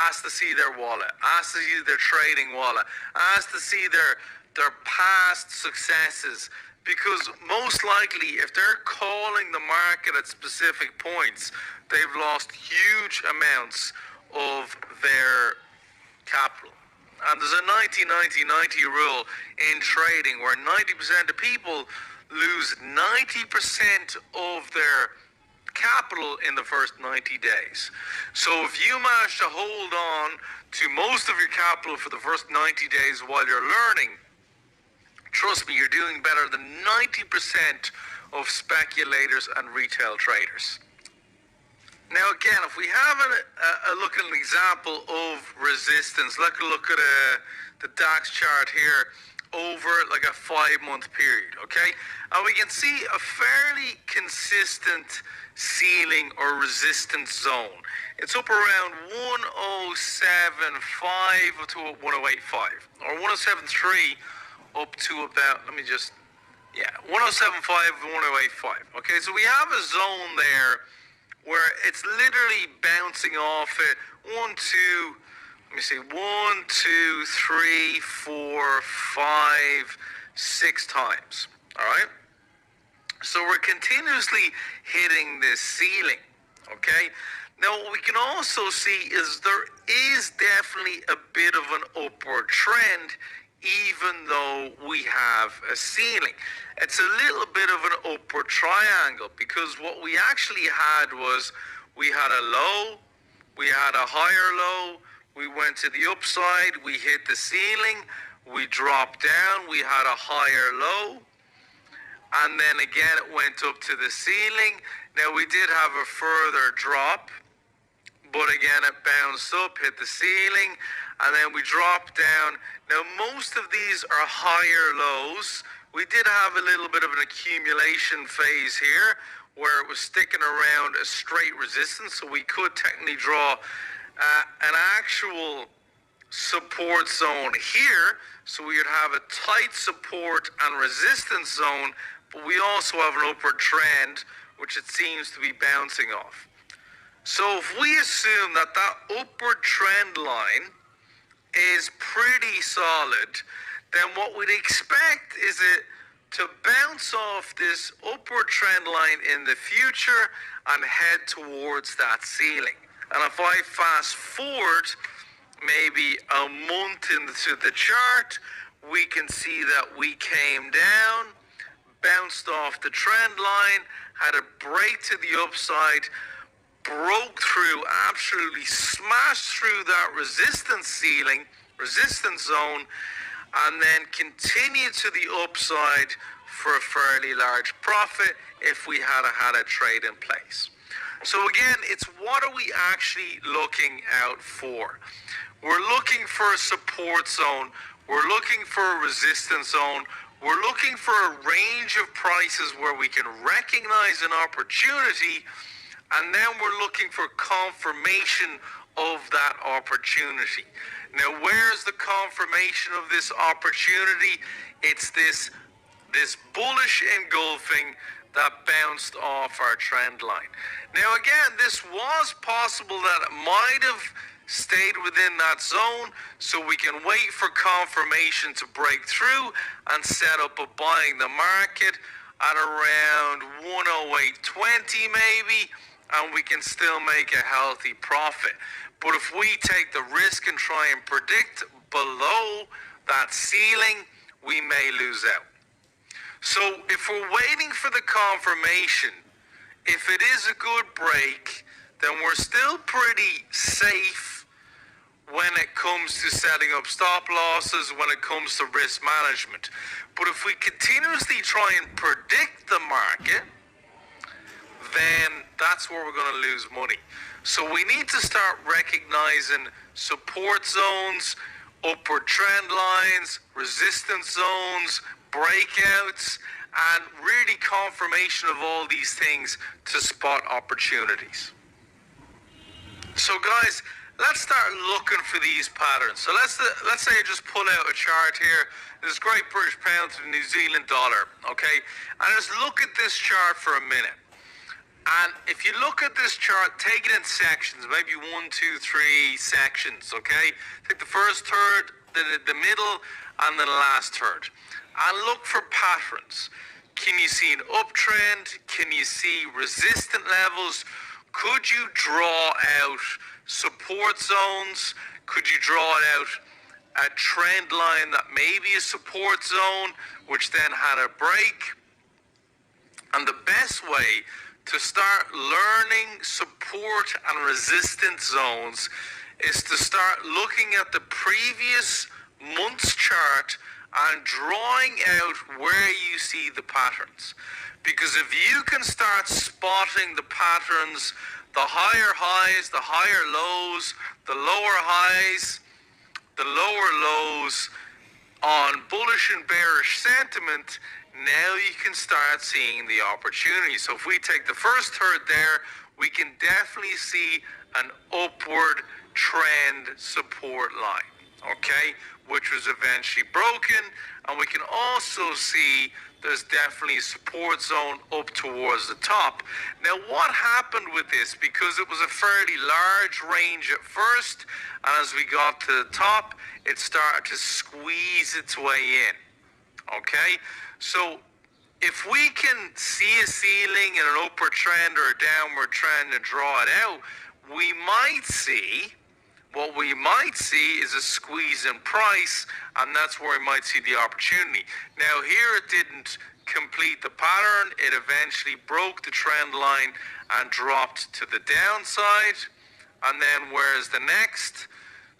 [SPEAKER 1] ask to see their wallet, ask to see their trading wallet, ask to see their past successes, because most likely if they're calling the market at specific points, they've lost huge amounts of their capital. And there's a 90-90-90 rule in trading where 90% of people lose 90% of their capital in the first 90 days. So if you manage to hold on to most of your capital for the first 90 days while you're learning, trust me, you're doing better than 90% of speculators and retail traders. Now again, if we have a look at an example of resistance, look at the DAX chart here over like a 5-month period, okay? And we can see a fairly consistent ceiling or resistance zone. It's up around 1075 up to 1085, or 1073 up to about, 1075 and 1085. Okay, so we have a zone there where it's literally bouncing off it. One, two, three, four, five, 6 times. All right. So we're continuously hitting this ceiling. Okay. Now what we can also see is there is definitely a bit of an upward trend, even though we have a ceiling. It's a little bit of an upward triangle, because what we actually had was we had a low, we had a higher low, we went to the upside, we hit the ceiling, we dropped down, we had a higher low, and then again it went up to the ceiling. Now we did have a further drop, but again it bounced up, hit the ceiling, and then we dropped down. Now most of these are higher lows. We did have a little bit of an accumulation phase here where it was sticking around a straight resistance, so we could technically draw an actual support zone here. So we would have a tight support and resistance zone, but we also have an upward trend, which it seems to be bouncing off. So if we assume that upward trend line is pretty solid, then what we'd expect is it to bounce off this upward trend line in the future and head towards that ceiling. And if I fast forward maybe a month into the chart, we can see that we came down, bounced off the trend line, had a break to the upside, broke through, absolutely smashed through that resistance zone, and then continued to the upside for a fairly large profit if we had a trade in place. So again, it's what are we actually looking out for? We're looking for a support zone, we're looking for a resistance zone, we're looking for a range of prices where we can recognize an opportunity, and then we're looking for confirmation of that opportunity. Now, where's the confirmation of this opportunity? It's this bullish engulfing that bounced off our trend line. Now, again, this was possible that it might have stayed within that zone, so we can wait for confirmation to break through and set up a buying the market at around 108.20 maybe, and we can still make a healthy profit. But if we take the risk and try and predict below that ceiling, we may lose out. So if we're waiting for the confirmation, if it is a good break, then we're still pretty safe when it comes to setting up stop losses, when it comes to risk management. But if we continuously try and predict the market, then that's where we're going to lose money. So we need to start recognizing support zones, upward trend lines, resistance zones, breakouts, and really confirmation of all these things to spot opportunities. So guys, let's start looking for these patterns. So let's say I just pull out a chart here. This Great British Pound to the New Zealand dollar, okay? And just look at this chart for a minute. And if you look at this chart, take it in sections, maybe 1, 2, 3 sections, okay? Take the first third, the middle, and then the last third. And look for patterns. Can you see an uptrend? Can you see resistant levels? Could you draw out support zones? Could you draw out a trend line that may be a support zone, which then had a break? And the best way to start learning support and resistance zones is to start looking at the previous month's chart and drawing out where you see the patterns. Because if you can start spotting the patterns the higher highs, the higher lows, the lower highs, the lower lows on bullish and bearish sentiment, now you can start seeing the opportunity. So if we take the first third there, we can definitely see an upward trend support line, okay, which was eventually broken. And we can also see there's definitely a support zone up towards the top. Now, what happened with this? Because it was a fairly large range at first, and as we got to the top, it started to squeeze its way in. Okay? So, if we can see a ceiling and an upward trend or a downward trend and draw it out, what we might see is a squeeze in price, and that's where we might see the opportunity. Now here it didn't complete the pattern. It eventually broke the trend line and dropped to the downside. And then where's the next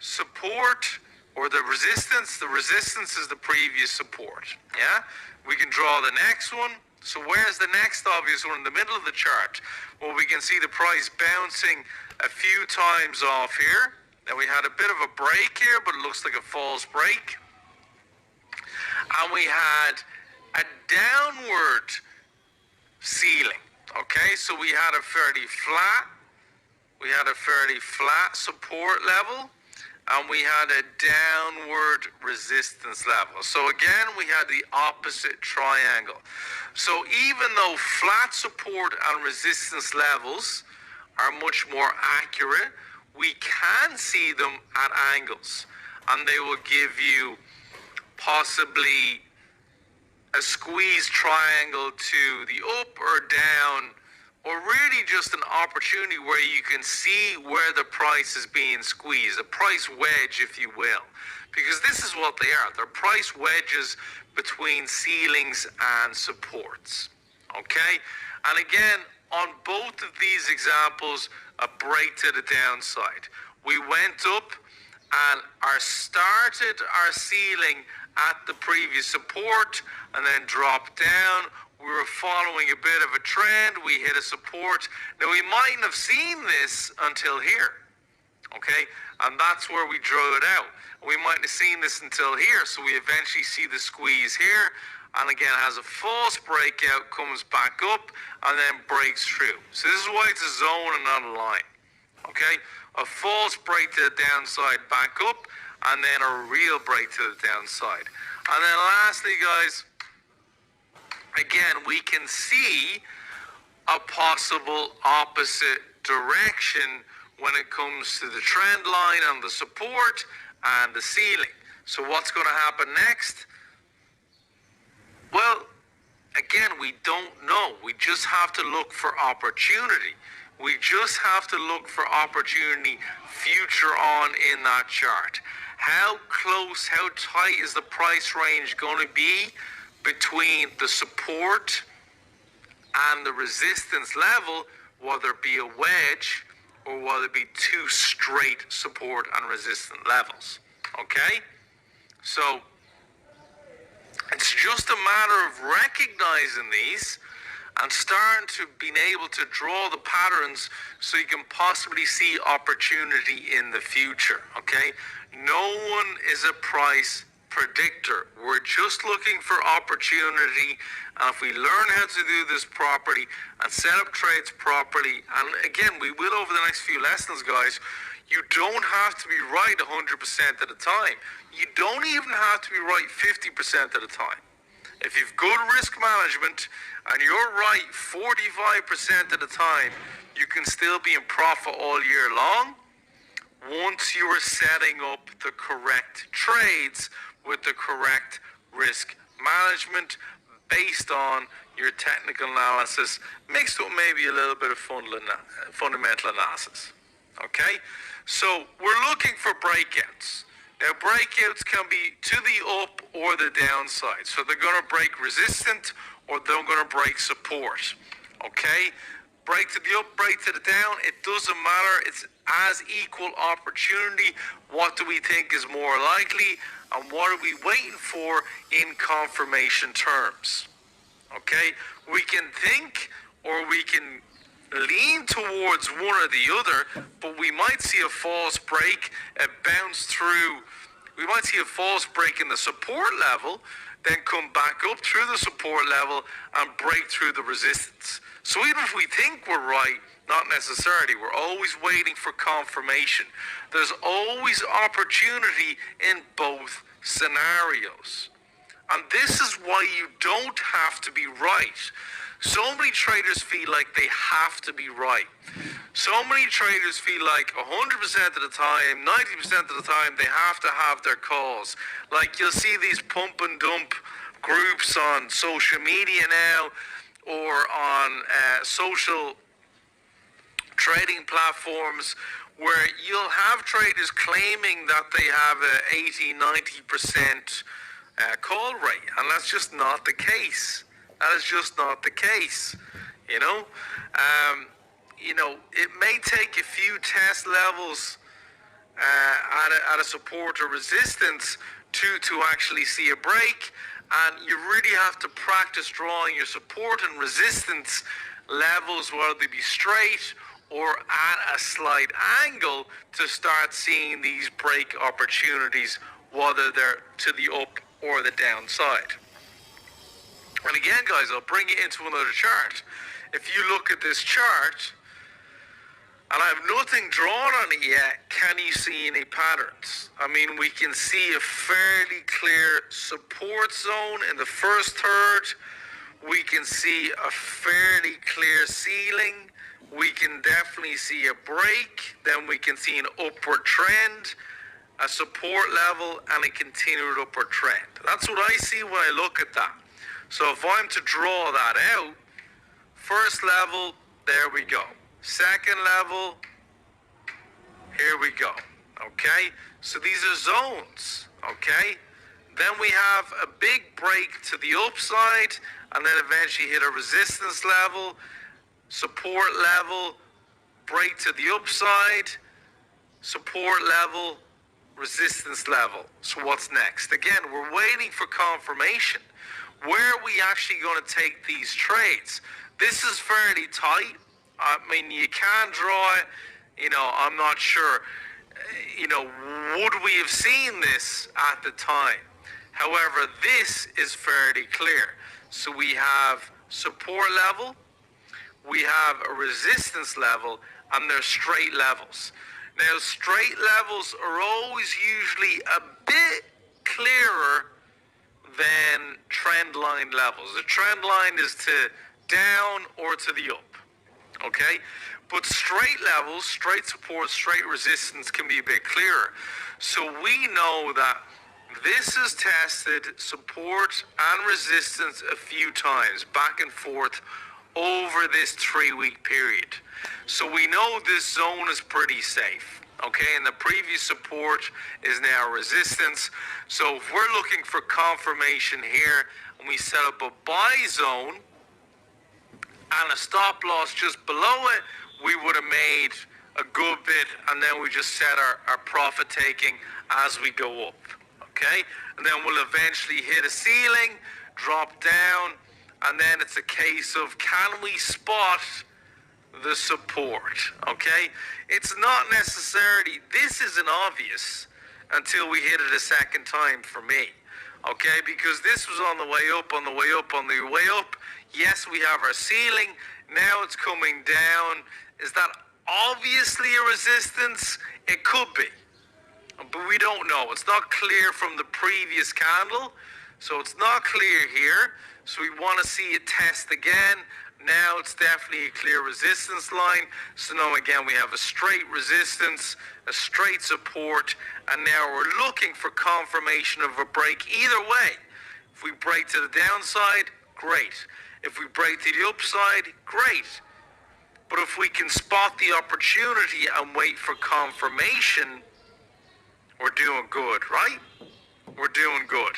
[SPEAKER 1] support or the resistance? The resistance is the previous support. Yeah? We can draw the next one. So where's the next obvious one in the middle of the chart? Well, we can see the price bouncing a few times off here. Now we had a bit of a break here, but it looks like a false break. And we had a downward ceiling. Okay, so we had a fairly flat support level, and we had a downward resistance level. So again, we had the opposite triangle. So even though flat support and resistance levels are much more accurate, we can see them at angles, and they will give you possibly a squeeze triangle to the up or down, or really just an opportunity where you can see where the price is being squeezed, a price wedge, if you will, because this is what they are. They're price wedges between ceilings and supports. Okay, and again, on both of these examples, a break to the downside. We went up and started our ceiling at the previous support and then dropped down. We were following a bit of a trend. We hit a support. Now, we mightn't have seen this until here, okay? And that's where we drew it out. We mightn't have seen this until here, so we eventually see the squeeze here, and again has a false breakout, comes back up, and then breaks through. So this is why it's a zone and not a line, okay? A false break to the downside, back up, and then a real break to the downside. And then lastly, guys, again, we can see a possible opposite direction when it comes to the trend line and the support and the ceiling. So what's going to happen next? Well, again, we don't know. We just have to look for opportunity. We just have to look for opportunity future on in that chart. How close, how tight is the price range going to be between the support and the resistance level, whether it be a wedge or whether it be two straight support and resistance levels? Okay? So it's just a matter of recognizing these and starting to being able to draw the patterns so you can possibly see opportunity in the future, okay? No one is a price predictor. We're just looking for opportunity, and if we learn how to do this properly and set up trades properly, and again, we will over the next few lessons, guys, you don't have to be right 100% of the time. You don't even have to be right 50% of the time. If you've good risk management and you're right 45% of the time, you can still be in profit all year long once you are setting up the correct trades with the correct risk management based on your technical analysis mixed with maybe a little bit of fundamental analysis. Okay? So we're looking for breakouts. Now, breakouts can be to the up or the downside. So they're going to break resistance or they're going to break support. Okay? Break to the up, break to the down. It doesn't matter. It's as equal opportunity. What do we think is more likely? And what are we waiting for in confirmation terms? Okay? We can think or we can lean towards one or the other, but we might see a false break, a bounce through. We might see a false break in the support level, then come back up through the support level and break through the resistance. So even if we think we're right, not necessarily. We're always waiting for confirmation. There's always opportunity in both scenarios. And this is why you don't have to be right. So many traders feel like they have to be right. So many traders feel like 100% of the time, 90% of the time, they have to have their calls. Like you'll see these pump and dump groups on social media now, or on social trading platforms, where you'll have traders claiming that they have a 80-90% call rate, and that's just not the case. That is just not the case. You know, it may take a few test levels at a support or resistance to actually see a break, and you really have to practice drawing your support and resistance levels, whether they be straight or at a slight angle, to start seeing these break opportunities, whether they're to the up or the downside. And again, guys, I'll bring you into another chart. If you look at this chart, and I have nothing drawn on it yet, can you see any patterns? I mean, we can see a fairly clear support zone in the first third. We can see a fairly clear ceiling. We can definitely see a break. Then we can see an upward trend, a support level, and a continued upward trend. That's what I see when I look at that. So if I'm to draw that out, first level, there we go. Second level, here we go. Okay, so these are zones. Okay, then we have a big break to the upside, and then eventually hit a resistance level, support level, break to the upside, support level, resistance level. So what's next? Again, we're waiting for confirmation. Where are we actually going to take these trades? This is fairly tight. I mean, you can draw it. I'm not sure. Would we have seen this at the time? However, this is fairly clear. So we have support level, we have a resistance level, and they're straight levels. Now, straight levels are always usually a bit clearer than trend line levels. The trend line is to down or to the up. Okay? But straight levels, straight support, straight resistance can be a bit clearer. So we know that this has tested support and resistance a few times, back and forth, over this 3-week period. So we know this zone is pretty safe. Okay, and the previous support is now resistance. So if we're looking for confirmation here, and we set up a buy zone and a stop loss just below it, we would have made a good bit, and then we just set our profit taking as we go up. Okay, and then we'll eventually hit a ceiling, drop down, and then it's a case of, can we spot the support? Okay, it's not necessarily, this isn't obvious until we hit it a second time for me. Okay, because this was on the way up, on the way up, on the way up. Yes, we have our ceiling. Now it's coming down. Is that obviously a resistance? It could be, but we don't know. It's not clear from the previous candle, so it's not clear here. So we want to see it test again. Now it's definitely a clear resistance line. So now again we have a straight resistance, a straight support, and now we're looking for confirmation of a break either way. If we break to the downside, great. If we break to the upside, great. But if we can spot the opportunity and wait for confirmation, we're doing good, right? We're doing good.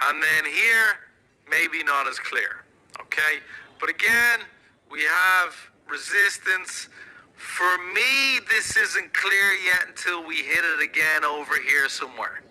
[SPEAKER 1] And then here, maybe not as clear, okay? But again, we have resistance. For me, this isn't clear yet until we hit it again over here somewhere,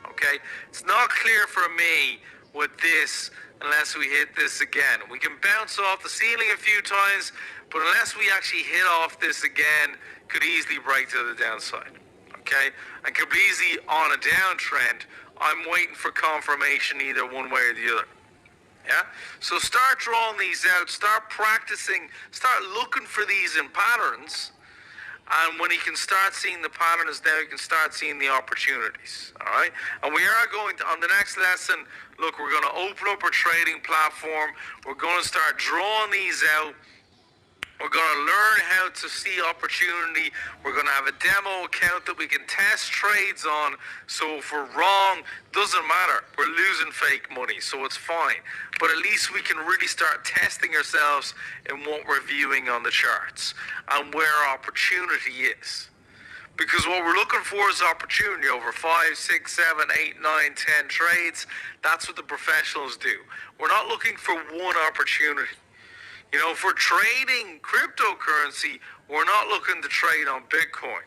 [SPEAKER 1] okay? It's not clear for me with this unless we hit this again. We can bounce off the ceiling a few times, but unless we actually hit off this again, could easily break to the downside. Okay? And could be easily on a downtrend. I'm waiting for confirmation either one way or the other. Yeah? So start drawing these out, start practicing, start looking for these in patterns. And when you can start seeing the patterns now, you can start seeing the opportunities. All right? And we are going to, on the next lesson, look, we're going to open up our trading platform. We're going to start drawing these out. We're going to learn how to see opportunity. We're going to have a demo account that we can test trades on. So if we're wrong, doesn't matter. We're losing fake money, so it's fine. But at least we can really start testing ourselves in what we're viewing on the charts and where opportunity is. Because what we're looking for is opportunity over 5, 6, 7, 8, 9, 10 trades. That's what the professionals do. We're not looking for one opportunity. You know, if we're trading cryptocurrency, we're not looking to trade on Bitcoin.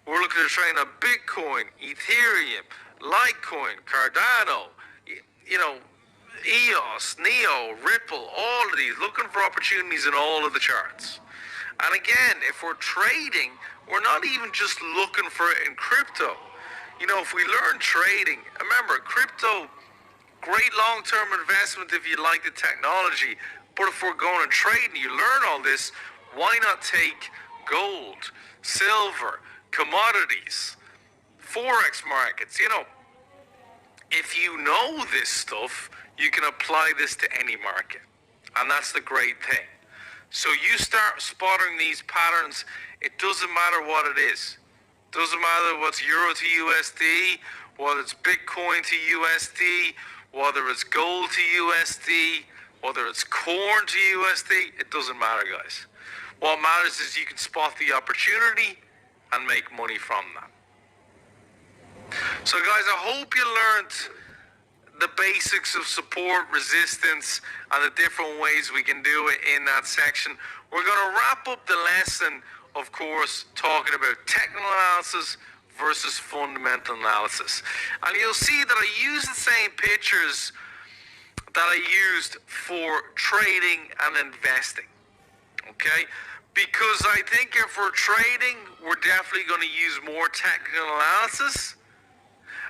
[SPEAKER 1] We're looking to trade on Bitcoin, Ethereum, Litecoin, Cardano, you know, EOS, Neo, Ripple, all of these, looking for opportunities in all of the charts. And again, if we're trading, we're not even just looking for it in crypto. You know, if we learn trading, remember, crypto, great long-term investment if you like the technology. But if we're going to trade and you learn all this, why not take gold, silver, commodities, forex markets? You know, if you know this stuff, you can apply this to any market. And that's the great thing. So you start spotting these patterns. It doesn't matter what it is. Doesn't matter what's euro to USD, whether it's Bitcoin to USD, whether it's gold to USD, whether it's corn to USD, it doesn't matter, guys. What matters is you can spot the opportunity and make money from that. So guys, I hope you learned the basics of support, resistance, and the different ways we can do it in that section. We're going to wrap up the lesson, of course, talking about technical analysis versus fundamental analysis. And you'll see that I use the same pictures that I used for trading and investing, okay? Because I think if we're trading, we're definitely going to use more technical analysis.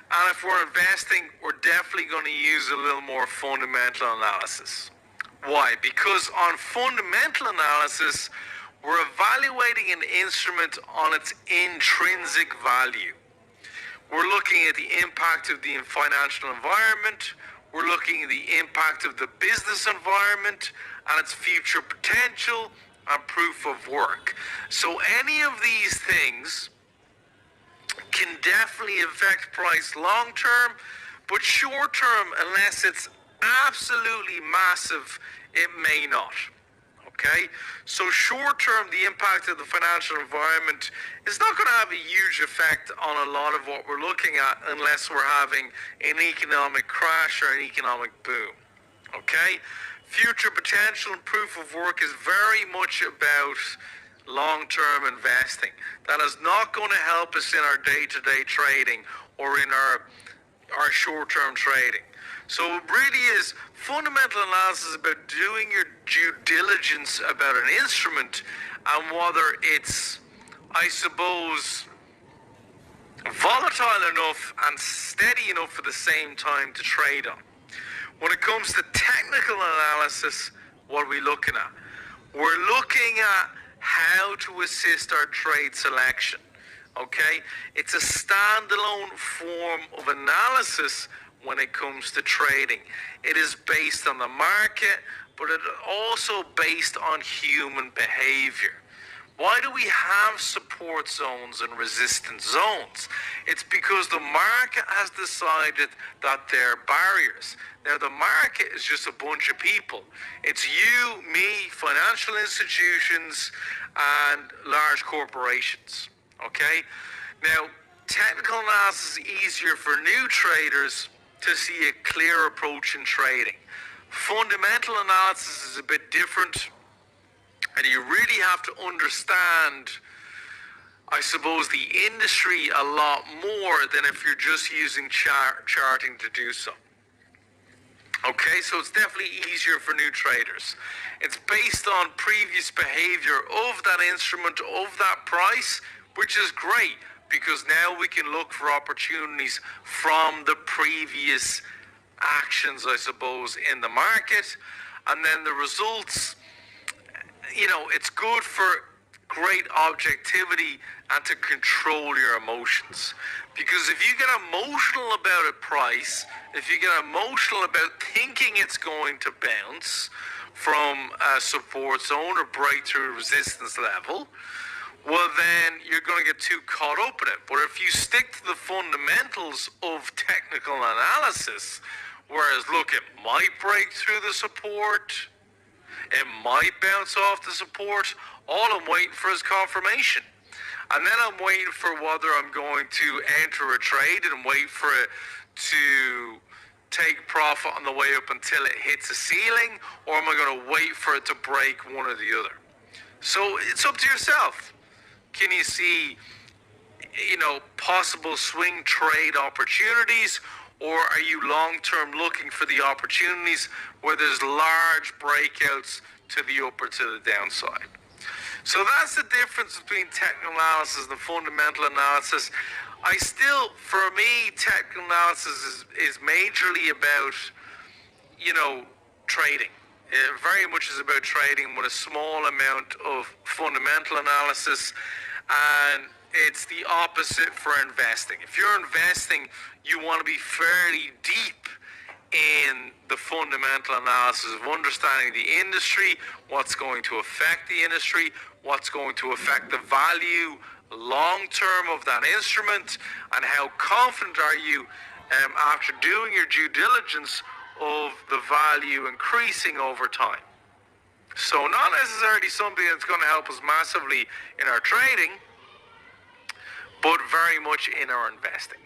[SPEAKER 1] And if we're investing, we're definitely going to use a little more fundamental analysis. Why? Because on fundamental analysis, we're evaluating an instrument on its intrinsic value. We're looking at the impact of the financial environment. We're looking at the impact of the business environment and its future potential and proof of work. So any of these things can definitely affect price long term, but short term, unless it's absolutely massive, it may not. Okay? So short term, the impact of the financial environment is not going to have a huge effect on a lot of what we're looking at unless we're having an economic crash or an economic boom. Okay? Future potential and proof of work is very much about long-term investing. That is not going to help us in our day-to-day trading or in our short-term trading. So it really is fundamental analysis about doing your due diligence about an instrument and whether it's, I suppose, volatile enough and steady enough at the same time to trade on. When it comes to technical analysis, what are we looking at? We're looking at how to assist our trade selection. Okay? It's a standalone form of analysis when it comes to trading. It is based on the market, but it is also based on human behavior. Why do we have support zones and resistance zones? It's because the market has decided that they're barriers. Now, the market is just a bunch of people. It's you, me, financial institutions, and large corporations. Okay? Now, technical analysis is easier for new traders to see a clear approach in trading. Fundamental analysis is a bit different, and you really have to understand, I suppose, the industry a lot more than if you're just using charting to do so. Okay, so it's definitely easier for new traders. It's based on previous behavior of that instrument, of that price, which is great because now we can look for opportunities from the previous actions, I suppose, in the market. And then the results, it's good for great objectivity and to control your emotions. Because if you get emotional about a price, if you get emotional about thinking it's going to bounce from a support zone or breakthrough resistance level, well then you're going to get too caught up in it. But if you stick to the fundamentals of technical analysis, whereas look, it might break through the support, it might bounce off the support, all I'm waiting for is confirmation. And then I'm waiting for whether I'm going to enter a trade and wait for it to take profit on the way up until it hits a ceiling, or am I going to wait for it to break one or the other? So it's up to yourself. Can you see, possible swing trade opportunities, or are you long-term looking for the opportunities where there's large breakouts to the up or to the downside? So that's the difference between technical analysis and fundamental analysis. For me, technical analysis is majorly about, trading. It very much is about trading with a small amount of fundamental analysis, and it's the opposite for investing. If you're investing, you want to be fairly deep in the fundamental analysis of understanding the industry, what's going to affect the industry, what's going to affect the value long term of that instrument, and how confident are you after doing your due diligence of the value increasing over time. So not necessarily something that's going to help us massively in our trading, but very much in our investing.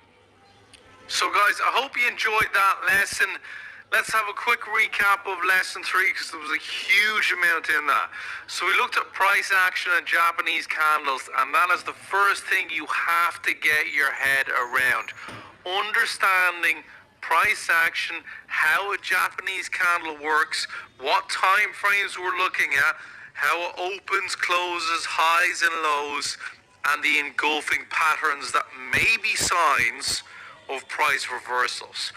[SPEAKER 1] So guys, I hope you enjoyed that lesson. Let's have a quick recap of lesson 3 because there was a huge amount in that. So we looked at price action and Japanese candles, and that is the first thing you have to get your head around. Understanding price action, how a Japanese candle works, what time frames we're looking at, how it opens, closes, highs and lows, and the engulfing patterns that may be signs of price reversals.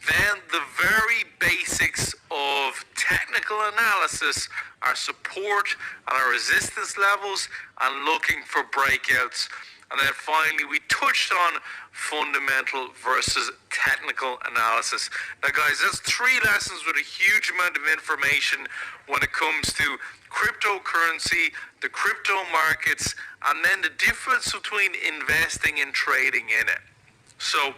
[SPEAKER 1] Then the very basics of technical analysis are support and our resistance levels and looking for breakouts. And then finally, we touched on fundamental versus technical analysis. Now guys, that's 3 lessons with a huge amount of information when it comes to cryptocurrency, the crypto markets, and then the difference between investing and trading in it. So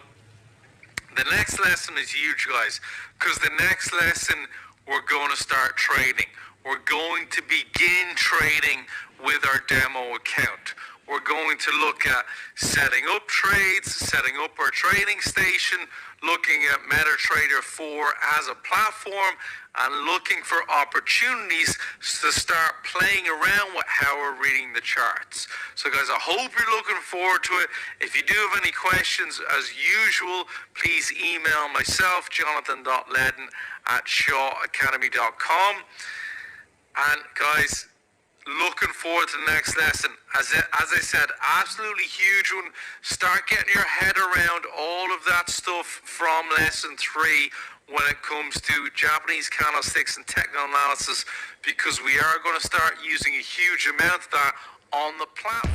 [SPEAKER 1] the next lesson is huge, guys, because the next lesson we're going to start trading. We're going to begin trading with our demo account. We're going to look at setting up trades, setting up our trading station, looking at MetaTrader 4 as a platform, and looking for opportunities to start playing around with how we're reading the charts. So guys, I hope you're looking forward to it. If you do have any questions, as usual, please email myself, jonathan.ledden@shawacademy.com. And guys, looking forward to the next lesson. As I said, absolutely huge one. Start getting your head around all of that stuff from lesson 3 when it comes to Japanese candlesticks and technical analysis, because we are going to start using a huge amount of that on the platform.